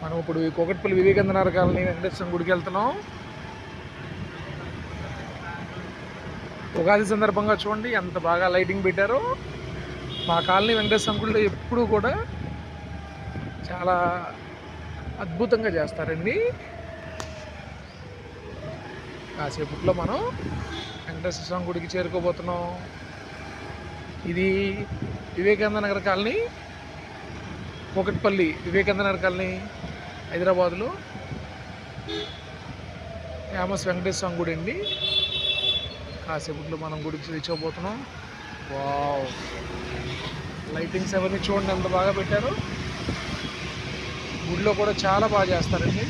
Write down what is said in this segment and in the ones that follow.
మనం ఇప్పుడు ఈ కూకట్పల్లి వివేకానంద కాలనీ వెంకటేశ్వర గుడికి వెళ్తున్నాం. ఉగాది సందర్భంగా చూడండి ఎంత బాగా లైటింగ్ పెట్టారో. మా కాలనీ వెంకటేశ్వర గుడిలో ఎప్పుడూ కూడా చాలా అద్భుతంగా చేస్తారండి. కాసేపట్లో మనం వెంకటేశ్వర స్వామి గుడికి చేరుకోబోతున్నాం. ఇది వివేకానంద నగర్ కాలనీ, కూకట్పల్లి వివేకానంద నగర్ కాలనీ, హైదరాబాద్లో ఫేమస్ వెంకటేశ్వర స్వామి గుడి అండి. కాసేపట్లో మనం గుడికి రీచ్ అవబోతున్నాం. వావ్, లైటింగ్స్ అవన్నీ చూడండి ఎంత బాగా పెట్టారో. గుడిలో కూడా చాలా బాగా చేస్తారండి.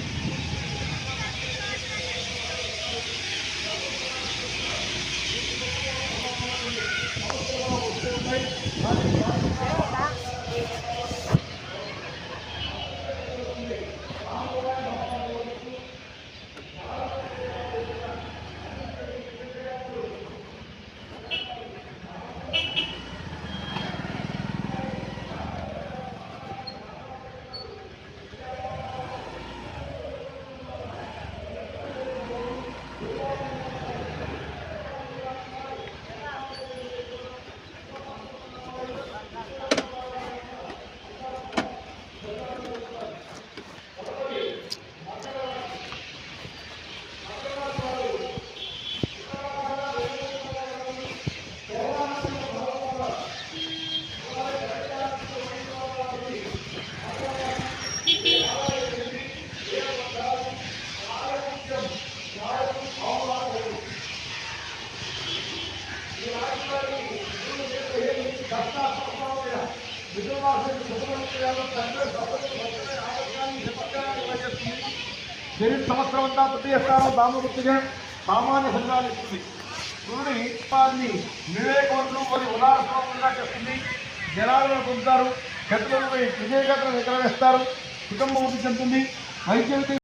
సంవత్సరం అంతా తృతీయ స్థానం దామవృత్తిగా సామాన్య ఫలితాలు ఇస్తుంది. సూర్యుడి వారిని వివేకవంతులు మరియు ఉదాహరణగా చేస్తుంది. జనాలను పొందుతారు, గతులను విజయగతులను ఎగరవేస్తారు, కుటుంబం వృద్ధి చెందుతుంది. వైద్యులకి